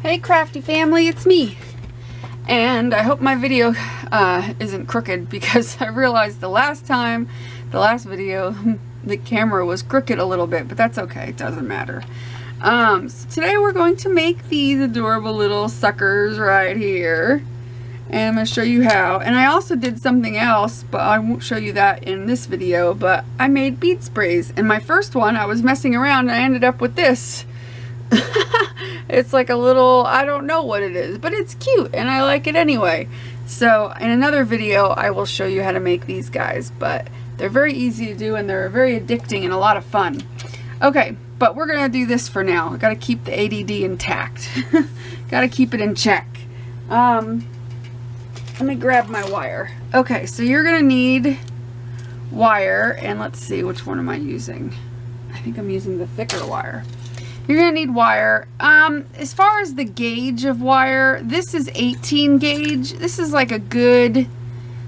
Hey crafty family, it's me. And I hope my video isn't crooked, because I realized the last video, the camera was crooked a little bit, but that's okay, it doesn't matter. So today we're going to make these adorable little suckers right here. And I'm going to show you how. And I also did something else, but I won't show you that in this video, but I made bead sprays. And my first one, I was messing around and I ended up with this. It's like a little, I don't know what it is, but it's cute and I like it anyway. So in another video I will show you how to make these guys, but they're very easy to do and they're very addicting and a lot of fun. Okay, but we're gonna do this for now. I gotta keep the ADD intact. Gotta keep it in check. Let me grab my wire. Okay, so you're gonna need wire, and let's see, which one am I using? I think I'm using the thicker wire. You're gonna need wire. As far as the gauge of wire, this is 18 gauge. This is like a good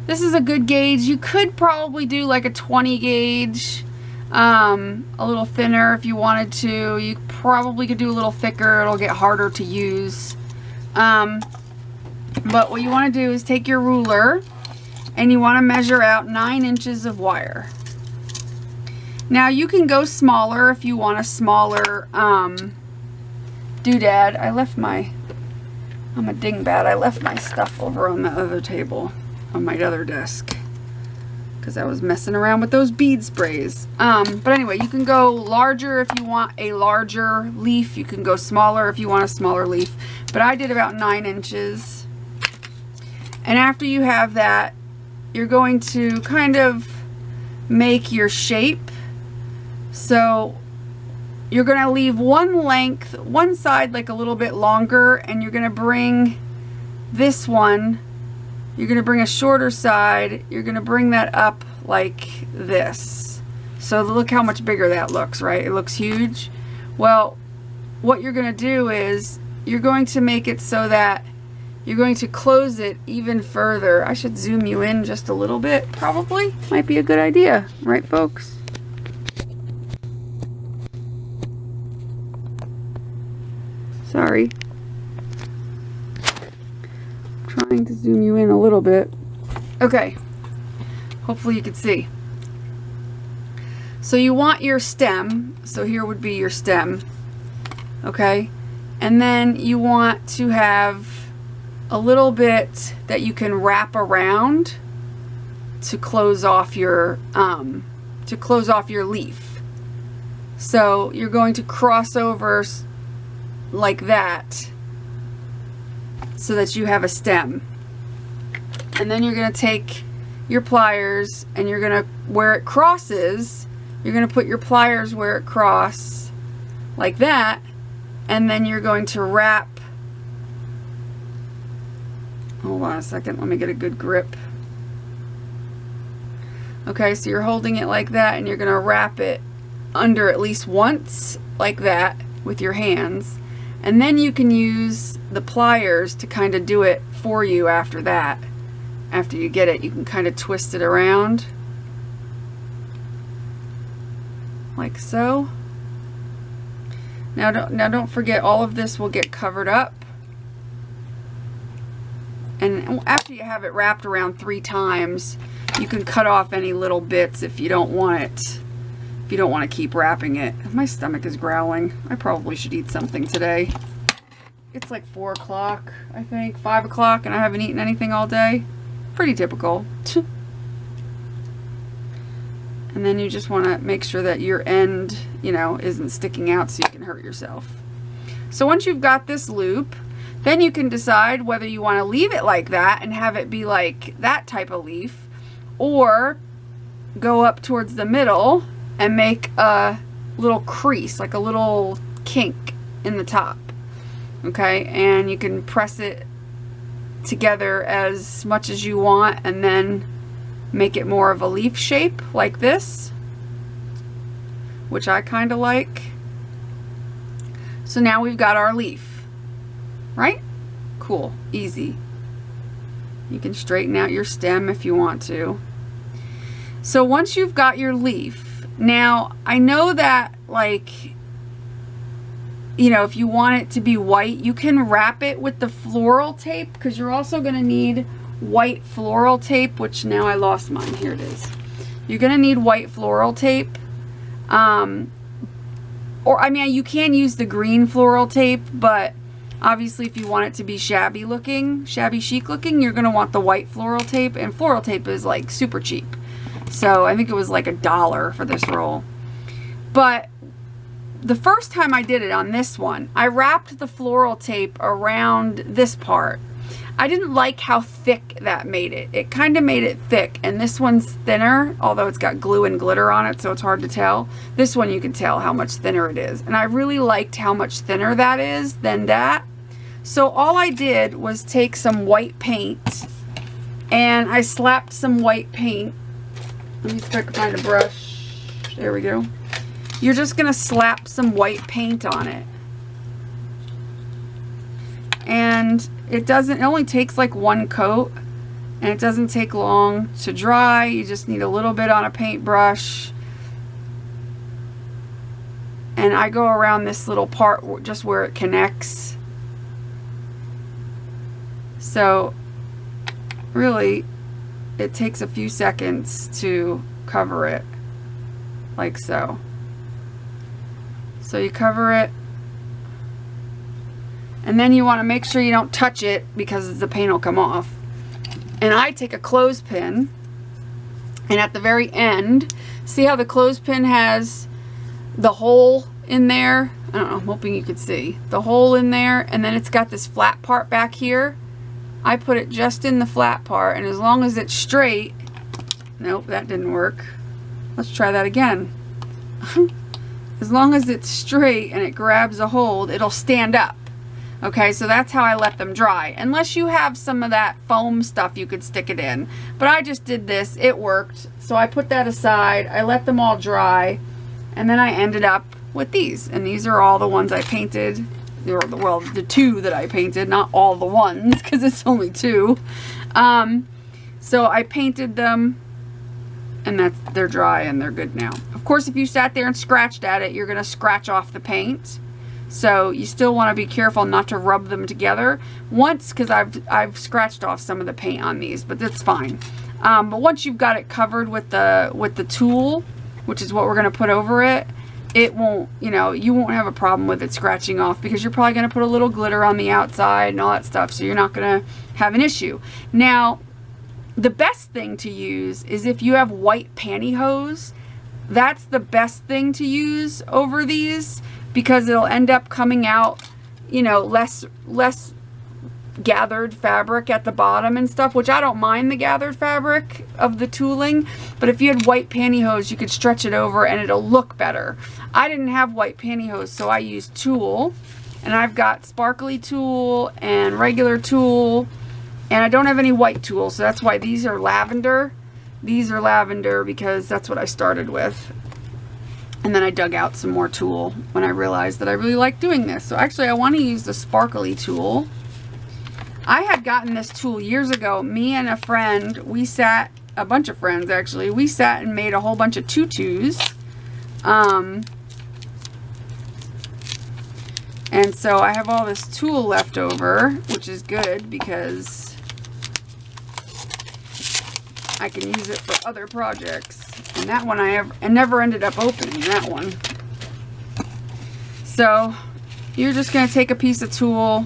gauge. You could probably do like a 20 gauge, a little thinner if you wanted to. You probably could do a little thicker. It'll get harder to use. But what you want to do is take your ruler and you want to measure out 9 inches of wire. Now you can go smaller if you want a smaller doodad. I'm a dingbat. I left my stuff over on the other table, on my other desk, because I was messing around with those bead sprays. But anyway, you can go larger if you want a larger leaf. You can go smaller if you want a smaller leaf. But I did about 9 inches. And after you have that, you're going to kind of make your shape. So you're going to leave one side like a little bit longer, and you're going to bring this one, you're going to bring a shorter side, you're going to bring that up like this. So look how much bigger that looks, right? It looks huge. Well, what you're going to do is you're going to make it so that you're going to close it even further. I should zoom you in just a little bit, probably. Might be a good idea, right folks? Sorry. I'm trying to zoom you in a little bit. Okay. Hopefully you can see. So you want your stem. So here would be your stem. Okay. And then you want to have a little bit that you can wrap around to close off your leaf. So you're going to cross over like that so that you have a stem. And then you're going to take your pliers and you're going to, where it crosses, you're going to put your pliers where it crosses like that, and then you're going to wrap, hold on a second, let me get a good grip. Okay, so you're holding it like that and you're going to wrap it under at least once like that with your hands. And then you can use the pliers to kind of do it for you after that. After you get it, you can kind of twist it around. Like so. Now don't forget, all of this will get covered up. And after you have it wrapped around 3 times, you can cut off any little bits if you don't want it. If you don't want to keep wrapping it. My stomach is growling. I probably should eat something today. It's like 4 o'clock, I think, 5 o'clock, and I haven't eaten anything all day. Pretty typical. And then you just want to make sure that your end, you know, isn't sticking out so you can hurt yourself. So once you've got this loop, then you can decide whether you want to leave it like that and have it be like that type of leaf, or go up towards the middle and make a little crease, like a little kink in the top. Okay, and you can press it together as much as you want and then make it more of a leaf shape like this, which I kind of like. So now we've got our leaf, right? Cool, easy. You can straighten out your stem if you want to. So once you've got your leaf, now I know that, like, you know, if you want it to be white, you can wrap it with the floral tape, because you're also going to need white floral tape, which now I lost mine. Here it is. You're going to need white floral tape. Or, I mean, you can use the green floral tape, but obviously if you want it to be shabby chic looking, you're going to want the white floral tape, and floral tape is like super cheap. So I think it was like $1 for this roll. But the first time I did it on this one, I wrapped the floral tape around this part. I didn't like how thick that made it. It kind of made it thick, and this one's thinner, although it's got glue and glitter on it, so it's hard to tell. This one you can tell how much thinner it is, and I really liked how much thinner that is than that. So all I did was take some white paint, and I slapped some white paint. Let me see if I can find a brush. There we go. You're just gonna slap some white paint on it. And it only takes like one coat, and it doesn't take long to dry. You just need a little bit on a paintbrush. And I go around this little part just where it connects. So really, it takes a few seconds to cover it, like so. So you cover it, and then you want to make sure you don't touch it, because the paint will come off. And I take a clothespin, and at the very end, see how the clothespin has the hole in there? I don't know, I'm hoping you could see the hole in there, and then it's got this flat part back here. I put it just in the flat part, and as long as it's straight, nope, that didn't work. Let's try that again. As long as it's straight and it grabs a hold, it'll stand up. Okay, so that's how I let them dry. Unless you have some of that foam stuff you could stick it in. But I just did this, it worked. So I put that aside, I let them all dry, and then I ended up with these. And these are all the ones I painted. Well, the two that I painted, not all the ones, because it's only two. So I painted them, and they're dry and they're good now. Of course, if you sat there and scratched at it, you're going to scratch off the paint. So you still want to be careful not to rub them together. Once, because I've scratched off some of the paint on these, but that's fine. But once you've got it covered with the tulle, which is what we're going to put over it, it won't, you know, you won't have a problem with it scratching off, because you're probably going to put a little glitter on the outside and all that stuff, so you're not going to have an issue. Now, the best thing to use is if you have white pantyhose. That's the best thing to use over these, because it'll end up coming out, you know, less gathered fabric at the bottom and stuff, which I don't mind the gathered fabric of the tooling, but if you had white pantyhose, you could stretch it over and it'll look better. I didn't have white pantyhose, so I used tulle, and I've got sparkly tulle and regular tulle, and I don't have any white tulle, so that's why these are lavender. These are lavender because that's what I started with. And then I dug out some more tulle when I realized that I really like doing this. So actually I want to use the sparkly tulle. I had gotten this tulle years ago. Me and a friend, a bunch of friends actually, we sat and made a whole bunch of tutus. And so I have all this tulle left over, which is good because I can use it for other projects. And that one I never ended up opening that one. So you're just going to take a piece of tulle.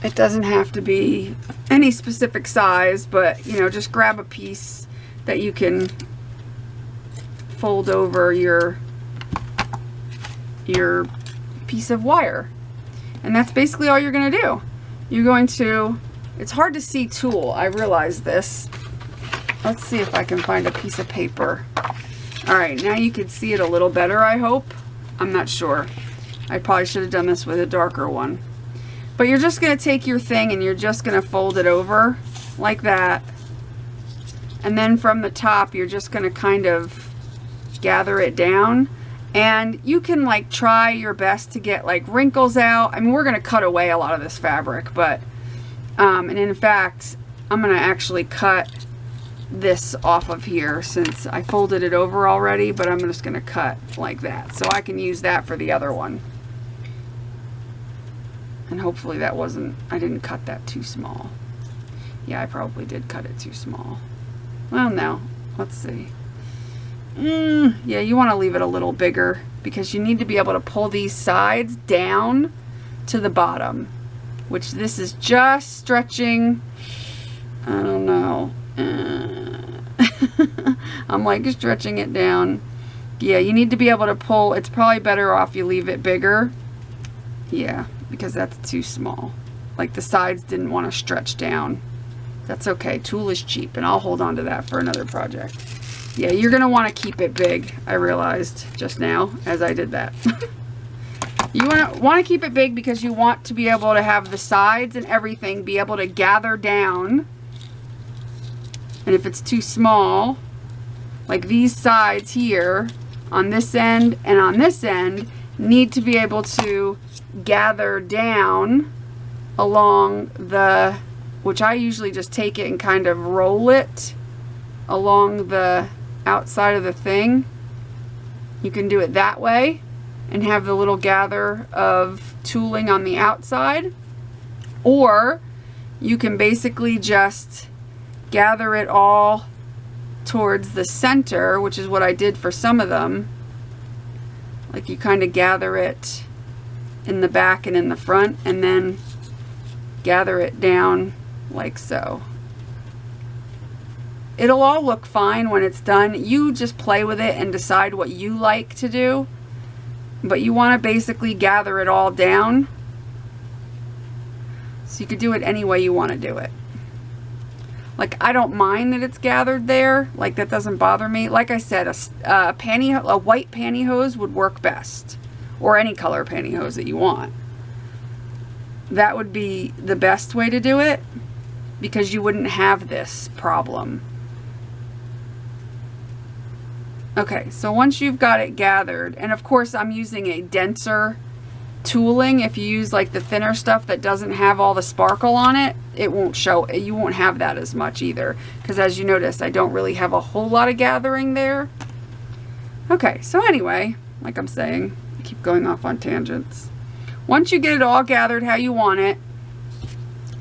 It doesn't have to be any specific size, but you know, just grab a piece that you can fold over your piece of wire. And that's basically all you're going to do. You're going to, it's hard to see tulle, I realize this. Let's see if I can find a piece of paper. Alright, now you can see it a little better, I hope. I'm not sure. I probably should have done this with a darker one. But you're just going to take your thing and you're just going to fold it over like that. And then from the top, you're just going to kind of gather it down. And you can like try your best to get like wrinkles out. I mean, we're going to cut away a lot of this fabric, but and in fact, I'm going to actually cut this off of here since I folded it over already, but I'm just going to cut like that so I can use that for the other one. And hopefully that wasn't, I didn't cut that too small. Yeah, I probably did cut it too small. Well, no, let's see. Yeah, you want to leave it a little bigger because you need to be able to pull these sides down to the bottom, which this is just stretching. I don't know. I'm like stretching it down. Yeah, you need to be able to pull. It's probably better off you leave it bigger. Yeah, because that's too small. Like the sides didn't want to stretch down. That's okay. Tulle is cheap, and I'll hold on to that for another project. Yeah, you're going to want to keep it big, I realized just now as I did that. You want to keep it big because you want to be able to have the sides and everything be able to gather down. And if it's too small, like these sides here on this end and on this end need to be able to gather down along the, which I usually just take it and kind of roll it along the outside of the thing. You can do it that way and have the little gather of tooling on the outside, or you can basically just gather it all towards the center, which is what I did for some of them. Like you kind of gather it in the back and in the front and then gather it down like so. It'll all look fine when it's done. You just play with it and decide what you like to do, but you want to basically gather it all down. So you could do it any way you want to do it. Like, I don't mind that it's gathered there. Like, that doesn't bother me. Like I said, a white pantyhose would work best. Or any color pantyhose that you want. That would be the best way to do it, because you wouldn't have this problem. Okay, so once you've got it gathered, and of course I'm using a denser tooling. If you use like the thinner stuff that doesn't have all the sparkle on it, it won't show, you won't have that as much either, because as you notice I don't really have a whole lot of gathering there. Okay, so anyway, like I'm saying, I keep going off on tangents. Once you get it all gathered how you want it,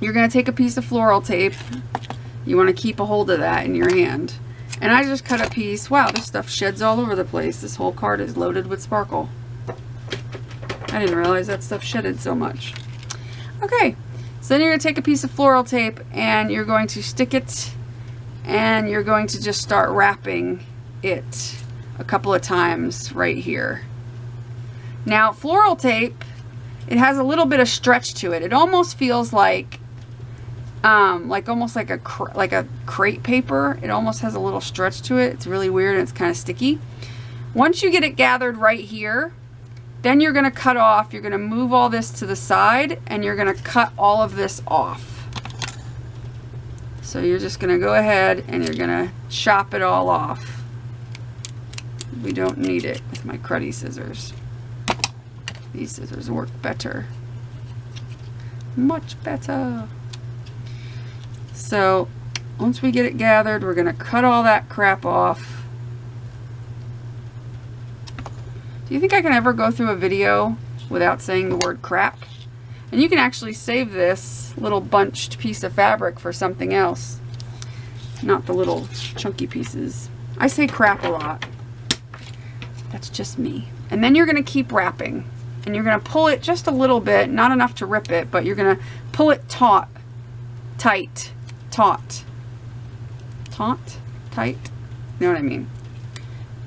you're going to take a piece of floral tape. You want to keep a hold of that in your hand. And I just cut a piece. Wow, this stuff sheds all over the place. This whole card is loaded with sparkle. I didn't realize that stuff shedded so much. Okay, so then you're going to take a piece of floral tape and you're going to stick it, and you're going to just start wrapping it a couple of times right here. Now, floral tape, it has a little bit of stretch to it. It almost feels like almost like a crepe paper. It almost has a little stretch to it. It's really weird and it's kind of sticky. Once you get it gathered right here, then you're going to cut off. You're going to move all this to the side and you're going to cut all of this off. So you're just going to go ahead and you're going to chop it all off. We don't need it with my cruddy scissors. These scissors work better. Much better. So once we get it gathered, we're going to cut all that crap off. Do you think I can ever go through a video without saying the word crap? And you can actually save this little bunched piece of fabric for something else. Not the little chunky pieces. I say crap a lot. That's just me. And then you're going to keep wrapping. And you're going to pull it just a little bit, not enough to rip it, but you're going to pull it tight, tight, you know what I mean?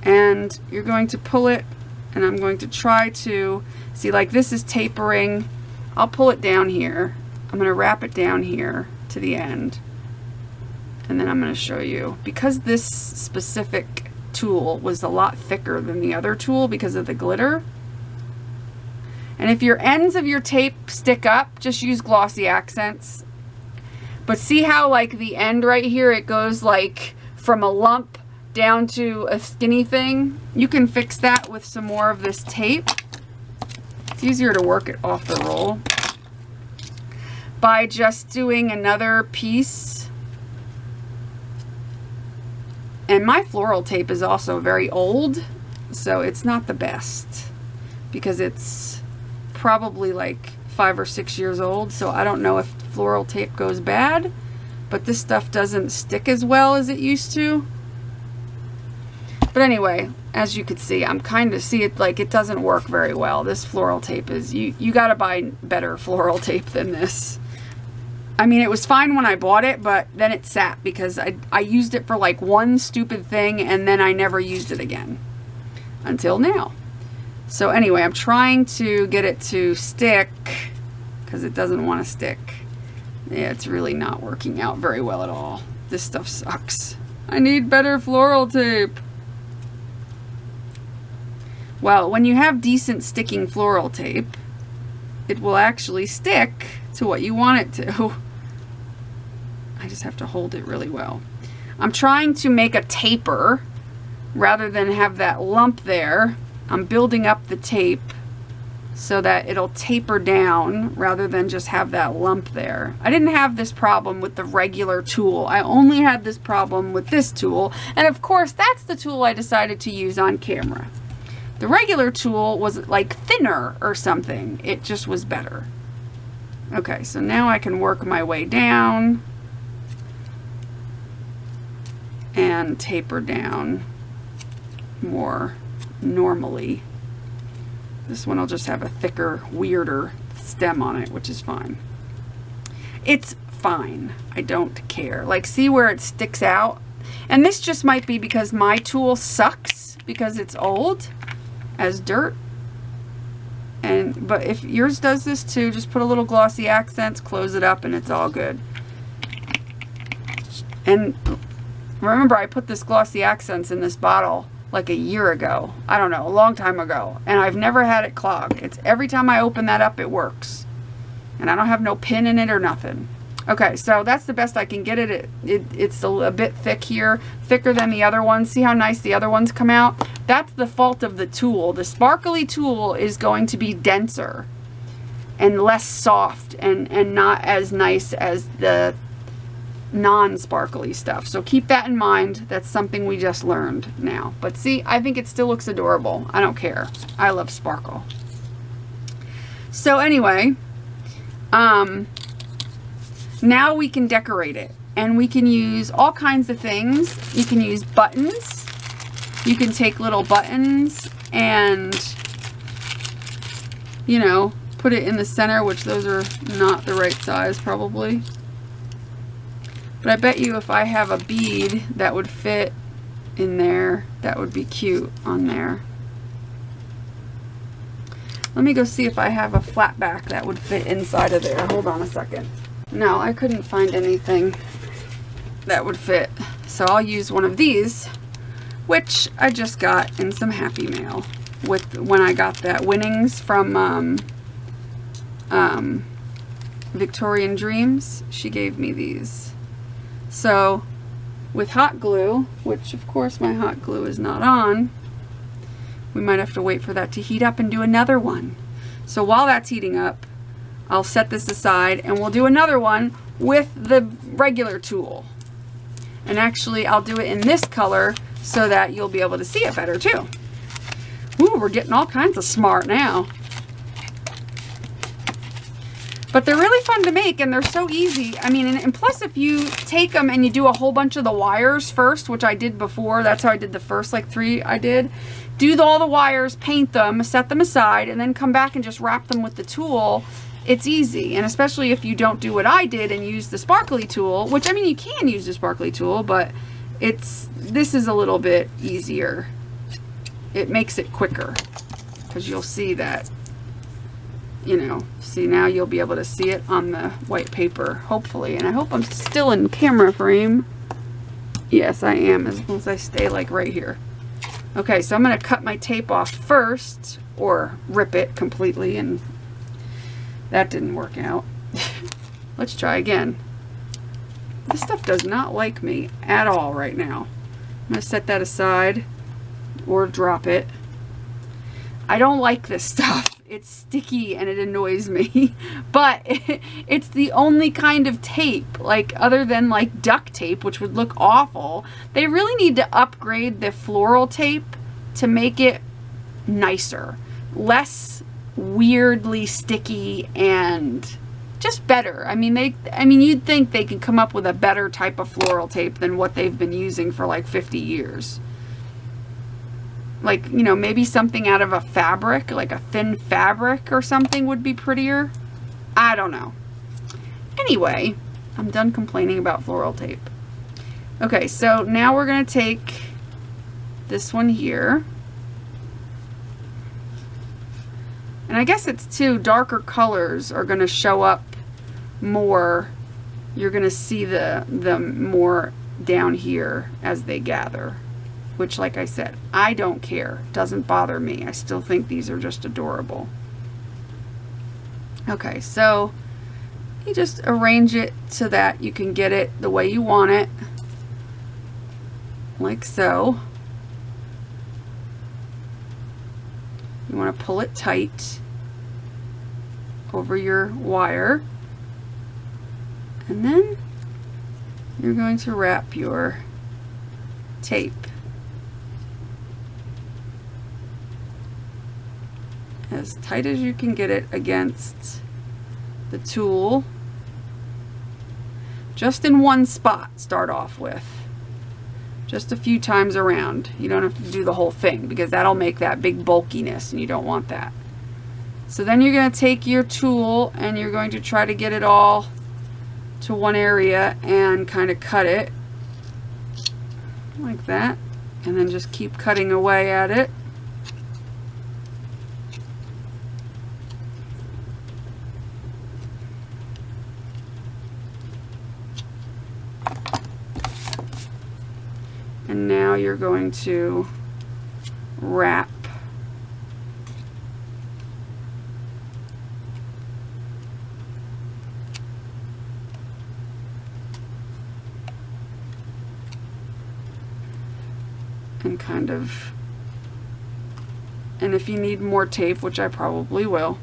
And you're going to pull it, and I'm going to try to, see, like this is tapering. I'll pull it down here. I'm going to wrap it down here to the end. And then I'm going to show you, because this specific tool was a lot thicker than the other tool because of the glitter. And if your ends of your tape stick up, just use glossy accents. But see how like the end right here, it goes like from a lump down to a skinny thing? You can fix that with some more of this tape. It's easier to work it off the roll by just doing another piece And my floral tape is also very old, so it's not the best because it's probably like 5 or 6 years old. So I don't know if floral tape goes bad, but this stuff doesn't stick as well as it used to. But anyway, as you could see, I'm kind of see it like it doesn't work very well. This floral tape is, you got to buy better floral tape than this. I mean, it was fine when I bought it, but then it sat because I used it for like one stupid thing and then I never used it again until now. So anyway, I'm trying to get it to stick because it doesn't want to stick. Yeah, it's really not working out very well at all. This stuff sucks. I need better floral tape. Well, when you have decent sticking floral tape, it will actually stick to what you want it to. I just have to hold it really well. I'm trying to make a taper rather than have that lump there. I'm building up the tape so that it'll taper down rather than just have that lump there. I didn't have this problem with the regular tool. I only had this problem with this tool. And of course, that's the tool I decided to use on camera. The regular tool was like thinner or something. It just was better. Okay, so now I can work my way down and taper down more normally. This one will just have a thicker, weirder stem on it, which is fine. It's fine. I don't care. Like, see where it sticks out? And this just might be because my tool sucks because it's old as dirt. But if yours does this too, just put a little glossy accents, close it up, and it's all good. And remember, I put this glossy accents in this bottle like a year ago. I don't know, a long time ago. And I've never had it clog. It's every time I open that up, it works. And I don't have no pin in it or nothing. Okay, so that's the best I can get it. It's a bit thick here, thicker than the other ones. See how nice the other ones come out? That's the fault of the tool. The sparkly tool is going to be denser and less soft and not as nice as the non-sparkly stuff. So keep that in mind. That's something we just learned now. But see, I think it still looks adorable. I don't care. I love sparkle. So anyway, now we can decorate it, and we can use all kinds of things. You can use buttons. You can take little buttons and, you know, put it in the center, which those are not the right size probably. But I bet you if I have a bead that would fit in there, that would be cute on there. Let me go see if I have a flat back that would fit inside of there. Hold on a second. No, I couldn't find anything that would fit. So I'll use one of these, which I just got in some Happy Mail with when I got that winnings from Victorian Dreams. She gave me these. So with hot glue, which of course my hot glue is not on, we might have to wait for that to heat up and do another one. So while that's heating up, I'll set this aside and we'll do another one with the regular tool. And actually I'll do it in this color so that you'll be able to see it better too. Ooh, we're getting all kinds of smart now. But they're really fun to make and they're so easy. I mean, and plus if you take them and you do a whole bunch of the wires first, which I did before, that's how I did the first like 3 I did. Do all the wires, paint them, set them aside, and then come back and just wrap them with the tool. It's easy, and especially if you don't do what I did and use the sparkly tool, which I mean you can use the sparkly tool, but this is a little bit easier. It makes it quicker because you'll see that, you know, see now you'll be able to see it on the white paper, hopefully, and I hope I'm still in camera frame. Yes, I am, as long as I stay like right here. Okay, so I'm going to cut my tape off first, or rip it completely, and that didn't work out. Let's try again. This stuff does not like me at all right now. I'm going to set that aside or drop it. I don't like this stuff. it's sticky and it annoys me. But it's the only kind of tape, like other than like duct tape, which would look awful. They really need to upgrade the floral tape to make it nicer, less weirdly sticky, and just better. I mean, you'd think they could come up with a better type of floral tape than what they've been using for like 50 years. Like, you know, maybe something out of a fabric, like a thin fabric or something would be prettier. I don't know. Anyway, I'm done complaining about floral tape. Okay, so now we're going to take this one here. And I guess it's too, darker colors are going to show up more. You're going to see them more down here as they gather. Which, like I said, I don't care. Doesn't bother me. I still think these are just adorable. Okay, so you just arrange it so that you can get it the way you want it. Like so. You want to pull it tight over your wire. And then you're going to wrap your tape as tight as you can get it against the tool, just in one spot. Start off with just a few times around. You don't have to do the whole thing because that'll make that big bulkiness and you don't want that. So then you're going to take your tool and you're going to try to get it all to one area and kind of cut it like that, and then just keep cutting away at it. And now you're going to wrap and kind of, and if you need more tape, which I probably will,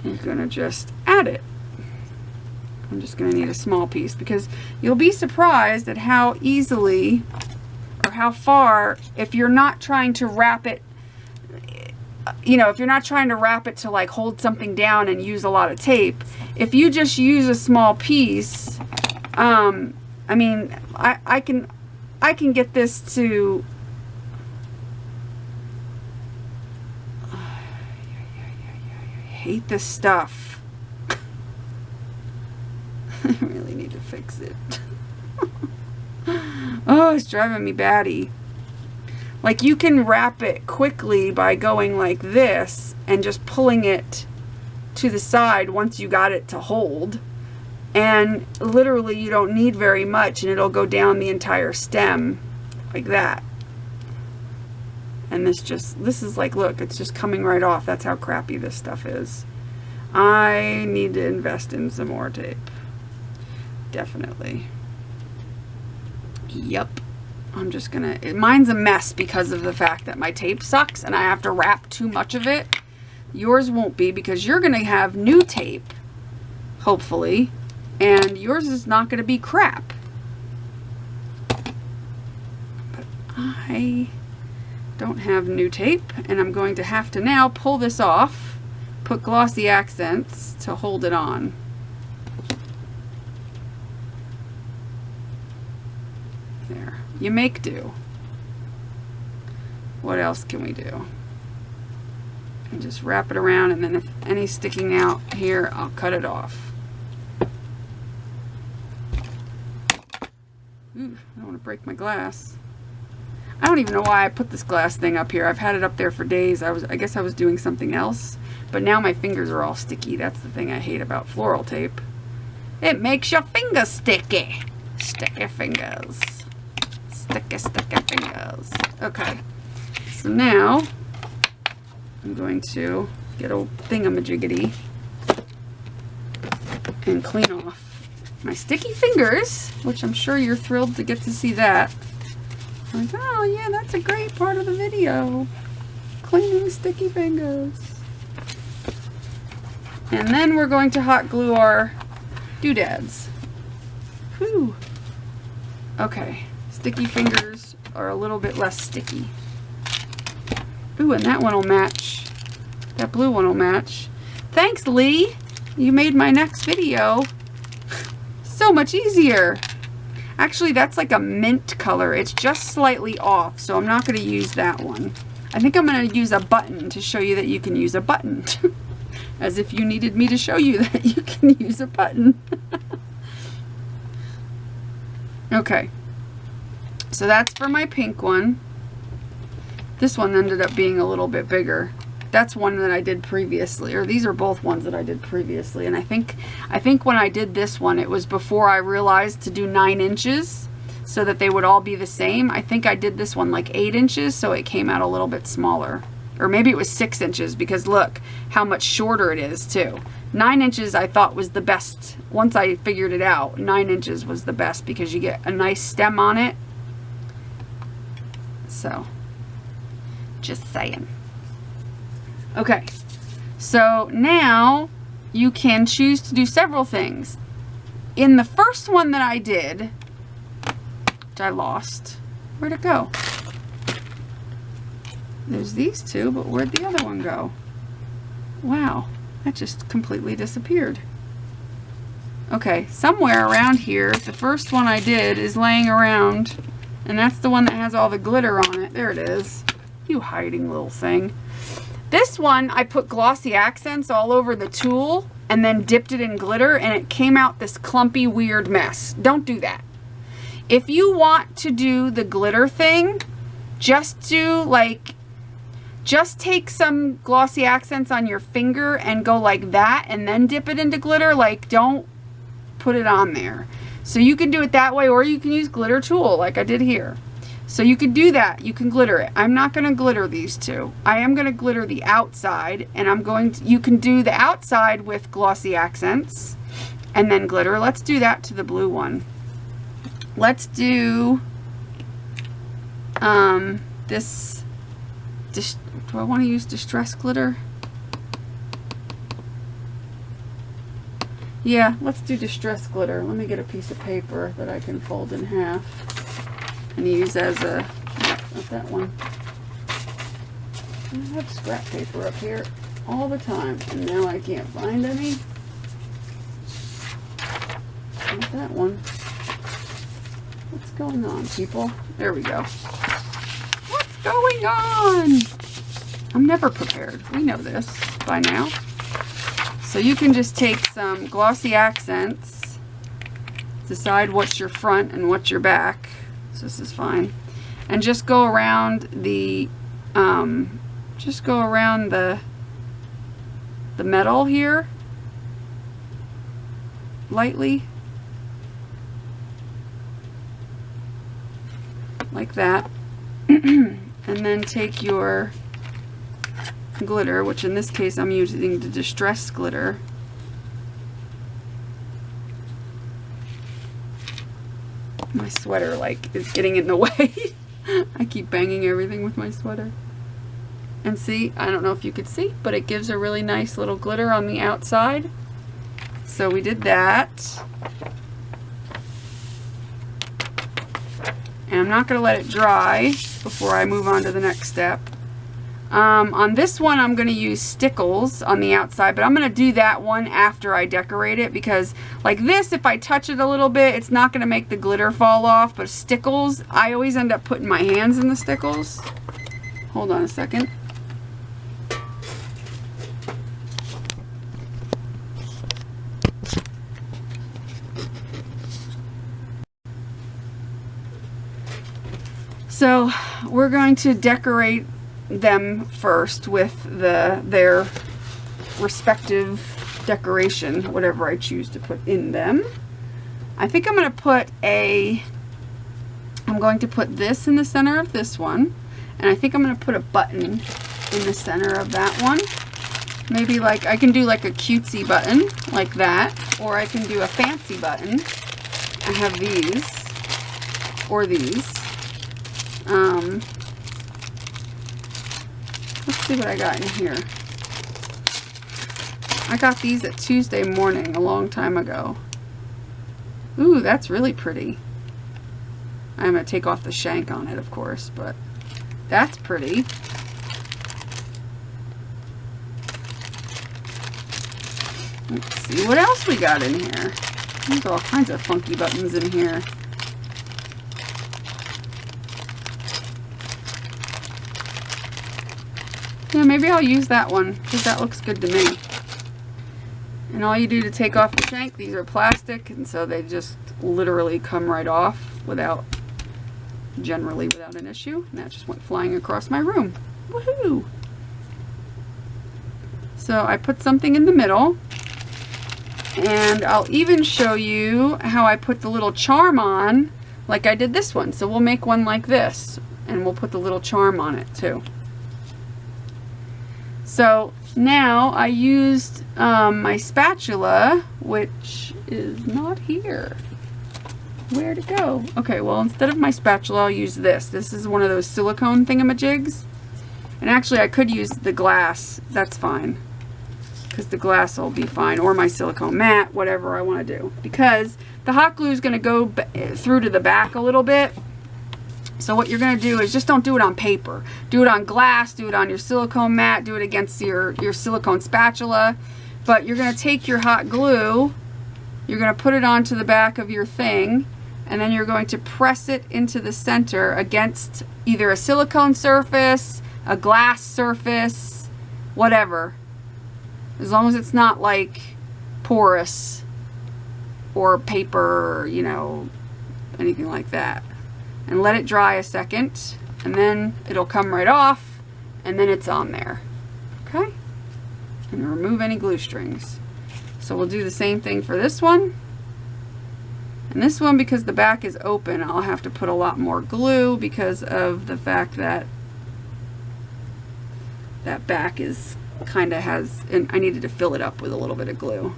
you're gonna just add it. I'm just going to need a small piece because you'll be surprised at how easily or how far, if you're not trying to wrap it, you know, if you're not trying to wrap it to like hold something down and use a lot of tape, if you just use a small piece, I mean, I can get this to, I hate this stuff. I really need to fix it. Oh, it's driving me batty. Like, you can wrap it quickly by going like this and just pulling it to the side once you got it to hold. And literally you don't need very much and it'll go down the entire stem like that. And this is like, look, it's just coming right off. That's how crappy this stuff is. I need to invest in some more tape. Definitely. Yep. I'm just gonna, mine's a mess because of the fact that my tape sucks and I have to wrap too much of it. Yours won't be because you're gonna have new tape, hopefully, and yours is not gonna be crap. But I don't have new tape and I'm going to have to now pull this off, put glossy accents to hold it on. There. You make do. What else can we do? And just wrap it around, and then if any's sticking out here, I'll cut it off. Ooh, I don't want to break my glass. I don't even know why I put this glass thing up here. I've had it up there for days. I guess I was doing something else, but now my fingers are all sticky. That's the thing I hate about floral tape. It makes your fingers sticky. Sticky fingers. Sticky fingers. Okay, so now I'm going to get a thingamajiggity and clean off my sticky fingers, which I'm sure you're thrilled to get to see that. Like, oh yeah, that's a great part of the video. Cleaning sticky fingers. And then we're going to hot glue our doodads. Whew. Okay, sticky fingers are a little bit less sticky. Ooh, and that one will match. That blue one will match. Thanks, Lee. You made my next video so much easier. Actually, that's like a mint color. It's just slightly off, so I'm not going to use that one. I think I'm going to use a button to show you that you can use a button. As if you needed me to show you that you can use a button. Okay. So that's for my pink one. This one ended up being a little bit bigger. That's one that I did previously, or these are both ones that I did previously. And I think when I did this one, it was before I realized to do 9 inches so that they would all be the same. I think I did this one like 8 inches, so it came out a little bit smaller. Or maybe it was 6 inches, because look how much shorter it is too. 9 inches I thought was the best. Once I figured it out, 9 inches was the best because you get a nice stem on it. So, just saying. Okay, so now you can choose to do several things. In the first one that I did, which I lost, where'd it go? There's these two, but where'd the other one go? Wow, that just completely disappeared. Okay, somewhere around here, the first one I did is laying around, and that's the one that has all the glitter on it. There it is. You hiding little thing. This one, I put glossy accents all over the tulle and then dipped it in glitter, and it came out this clumpy, weird mess. Don't do that. If you want to do the glitter thing, just take some glossy accents on your finger and go like that and then dip it into glitter. Like, don't put it on there. So you can do it that way, or you can use glitter tulle like I did here. So you could do that. You can glitter it. I'm not going to glitter these two. I am going to glitter the outside, and you can do the outside with glossy accents and then glitter. Let's do that to the blue one. Let's do this. Do I want to use distress glitter? Yeah, let's do distress glitter. Let me get a piece of paper that I can fold in half and use as a, not that one. I have scrap paper up here all the time, and now I can't find any. Not that one. What's going on, people? There we go. What's going on? I'm never prepared. We know this by now. So you can just take some glossy accents, decide what's your front and what's your back. So this is fine. And just go around the metal here lightly, like that. And then take your glitter, which in this case I'm using the distress glitter. My sweater is getting in the way. I keep banging everything with my sweater. And see, I don't know if you could see, but it gives a really nice little glitter on the outside. So we did that. And I'm not going to let it dry before I move on to the next step. On this one, I'm going to use stickles on the outside, but I'm going to do that one after I decorate it, because like this, if I touch it a little bit, it's not going to make the glitter fall off. But stickles, I always end up putting my hands in the stickles. Hold on a second. So we're going to decorate them first with their respective decoration, whatever I choose to put in them. I think I'm going to put this in the center of this one, and I think I'm going to put a button in the center of that one. Maybe I can do like a cutesy button like that, or I can do a fancy button. I have these or these. Let's see what I got in here. I got these at Tuesday Morning a long time ago. Ooh, that's really pretty. I'm going to take off the shank on it, of course, but that's pretty. Let's see what else we got in here. There's all kinds of funky buttons in here. Yeah, maybe I'll use that one because that looks good to me. And all you do to take off the shank, these are plastic, and so they just literally come right off generally without an issue. And that just went flying across my room. Woohoo! So I put something in the middle, and I'll even show you how I put the little charm on, like I did this one. So we'll make one like this, and we'll put the little charm on it too. So now I used my spatula, which is not here. Where'd it go? Okay, well, instead of my spatula, I'll use this. This is one of those silicone thingamajigs. And actually, I could use the glass. That's fine, because the glass will be fine, or my silicone mat, whatever I want to do. Because the hot glue is going to go through to the back a little bit. So what you're going to do is just don't do it on paper. Do it on glass, do it on your silicone mat, do it against your silicone spatula. But you're going to take your hot glue, you're going to put it onto the back of your thing, and then you're going to press it into the center against either a silicone surface, a glass surface, whatever. As long as it's not like porous or paper, you know, anything like that. And let it dry a second, and then it'll come right off, and then it's on there. Okay? And remove any glue strings. So we'll do the same thing for this one. And this one, because the back is open, I'll have to put a lot more glue because of the fact that that back is kind of has, and I needed to fill it up with a little bit of glue.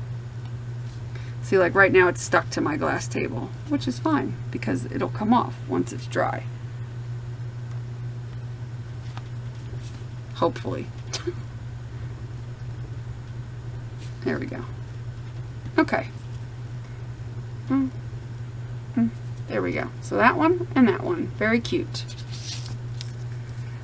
See, like right now it's stuck to my glass table, which is fine because it'll come off once it's dry. Hopefully. There we go. Okay. There we go. So that one and that one. Very cute.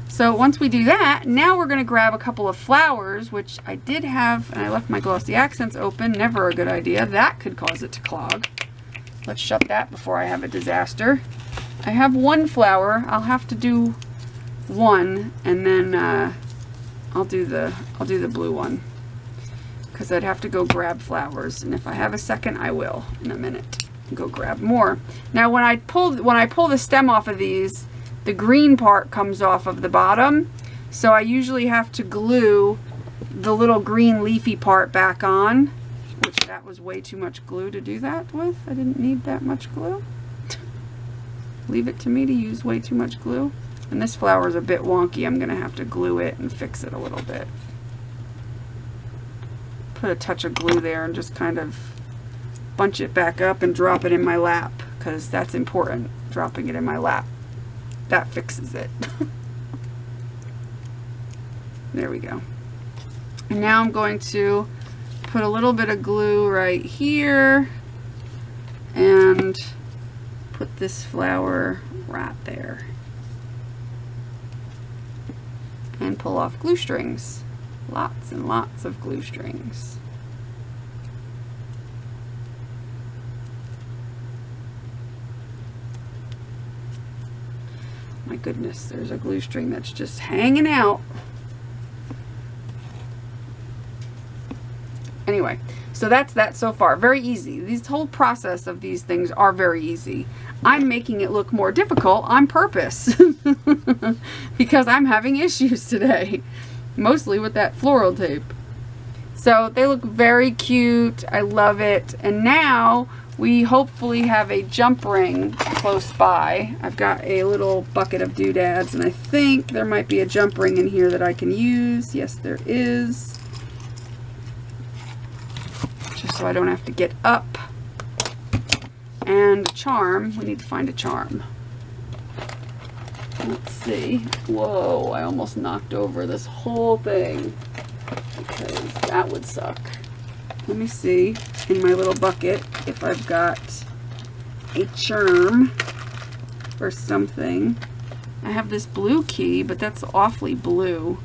So once we do that, now we're going to grab a couple of flowers, which I did have, and I left my glossy accents open. Never a good idea. That could cause it to clog. Let's shut that before I have a disaster. I have one flower. I'll have to do one, and then I'll do the blue one, because I'd have to go grab flowers, and if I have a second, I will in a minute go grab more. Now, when I pull the stem off of these, the green part comes off of the bottom, so I usually have to glue the little green leafy part back on, which that was way too much glue to do that with. I didn't need that much glue. Leave it to me to use way too much glue. And this flower is a bit wonky. I'm going to have to glue it and fix it a little bit. Put a touch of glue there and just kind of bunch it back up and drop it in my lap, because that's important, dropping it in my lap. That fixes it. There we go. And now I'm going to put a little bit of glue right here and put this flower right there. And pull off glue strings. Lots and lots of glue strings. My goodness, there's a glue string that's just hanging out. Anyway, so that's that so far. Very easy. This whole process of these things are very easy. I'm making it look more difficult on purpose because I'm having issues today, mostly with that floral tape. So they look very cute. I love it. And now we hopefully have a jump ring close by. I've got a little bucket of doodads, and I think there might be a jump ring in here that I can use. Yes, there is. Just so I don't have to get up. And a charm. We need to find a charm. Let's see. Whoa, I almost knocked over this whole thing because that would suck. Let me see in my little bucket if I've got a charm or something. I have this blue key, but that's awfully blue.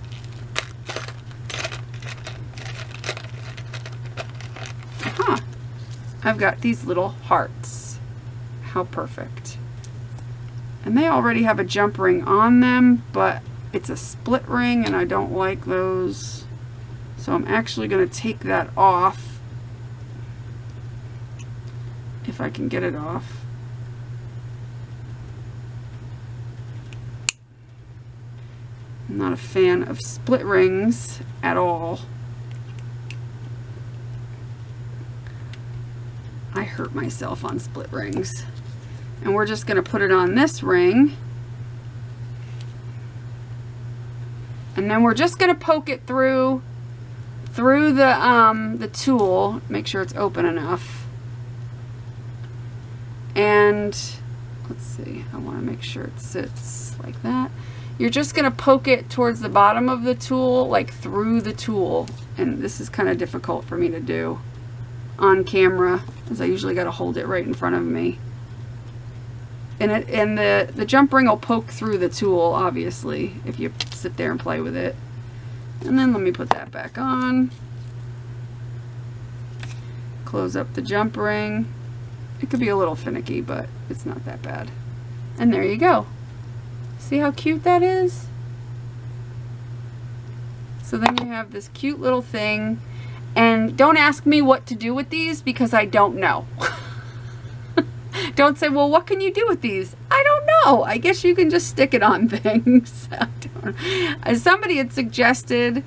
Aha! I've got these little hearts. How perfect. And they already have a jump ring on them, but it's a split ring and I don't like those. So I'm actually going to take that off if I can get it off. I'm not a fan of split rings at all. I hurt myself on split rings. And we're just going to put it on this ring. And then we're just going to poke it through the tool. Make sure it's open enough. And let's see, I want to make sure it sits like that. You're just going to poke it towards the bottom of the tool, like through the tool. And this is kind of difficult for me to do on camera, because I usually got to hold it right in front of me. And the jump ring will poke through the tool, obviously, if you sit there and play with it. And then let me put that back on. Close up the jump ring. It could be a little finicky, but it's not that bad. And there you go. See how cute that is? So then you have this cute little thing. And don't ask me what to do with these because I don't know. Don't say, well, what can you do with these? I don't know. I guess you can just stick it on things. Somebody had suggested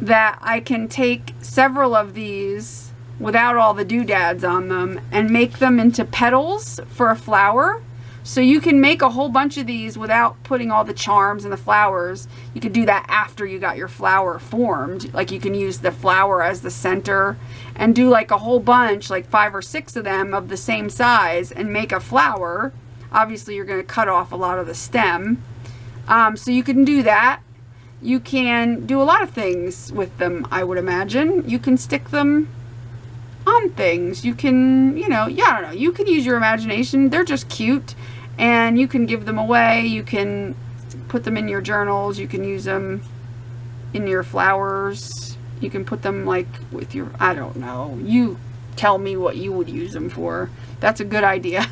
that I can take several of these without all the doodads on them and make them into petals for a flower. So you can make a whole bunch of these without putting all the charms and the flowers. You could do that after you got your flower formed. Like you can use the flower as the center and do like a whole bunch, like 5 or 6 of them of the same size and make a flower. Obviously you're going to cut off a lot of the stem. So you can do that. You can do a lot of things with them, I would imagine. You can stick them on things. You can, you know, yeah, I don't know. You can use your imagination. They're just cute. And you can give them away. You can put them in your journals. You can use them in your flowers. You can put them like with your, I don't know. You tell me what you would use them for. That's a good idea.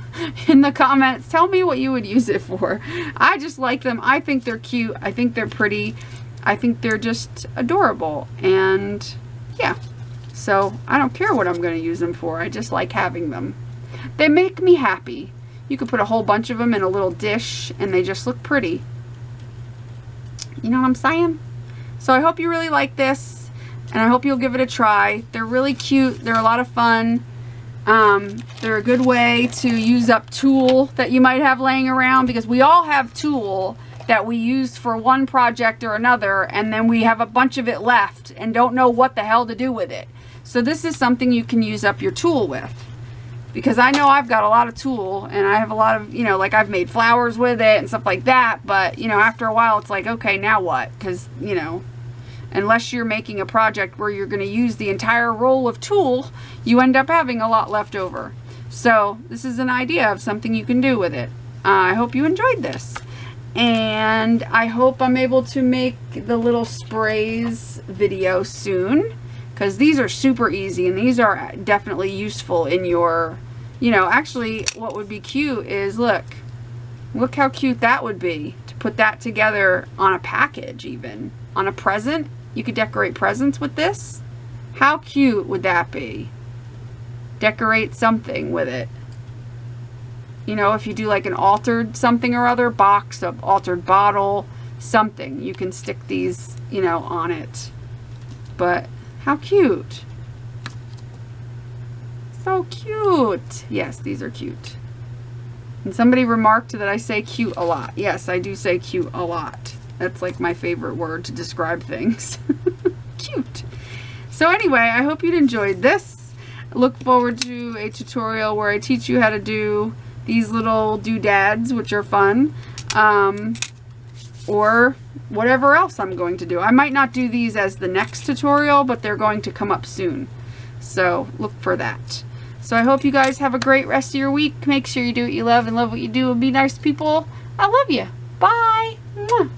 In the comments, tell me what you would use it for. I just like them. I think they're cute. I think they're pretty. I think they're just adorable. And yeah. So I don't care what I'm going to use them for. I just like having them. They make me happy. You could put a whole bunch of them in a little dish and they just look pretty. You know what I'm saying? So I hope you really like this and I hope you'll give it a try. They're really cute. They're a lot of fun. They're a good way to use up tulle that you might have laying around, because we all have tulle that we used for one project or another and then we have a bunch of it left and don't know what the hell to do with it. So this is something you can use up your tulle with. Because I know I've got a lot of tulle and I have a lot of, you know, like I've made flowers with it and stuff like that. But, you know, after a while it's like, okay, now what? Because, you know, unless you're making a project where you're going to use the entire roll of tulle, you end up having a lot left over. So this is an idea of something you can do with it. I hope you enjoyed this. And I hope I'm able to make the little sprays video soon. Because these are super easy and these are definitely useful in your, you know, actually what would be cute is, look how cute that would be to put that together on a package, even on a present. You could decorate presents with this. How cute would that be? Decorate something with it. You know, if you do like an altered something or other, box of altered bottle, something, you can stick these, you know, on it. But how cute. So cute. Yes, these are cute. And somebody remarked that I say cute a lot. Yes, I do say cute a lot. That's like my favorite word to describe things. Cute. So anyway, I hope you'd enjoyed this. I look forward to a tutorial where I teach you how to do these little doodads, which are fun. or whatever else I'm going to do. I might not do these as the next tutorial, but they're going to come up soon. So look for that. So I hope you guys have a great rest of your week. Make sure you do what you love and love what you do and be nice to people. I love you. Bye. Mwah.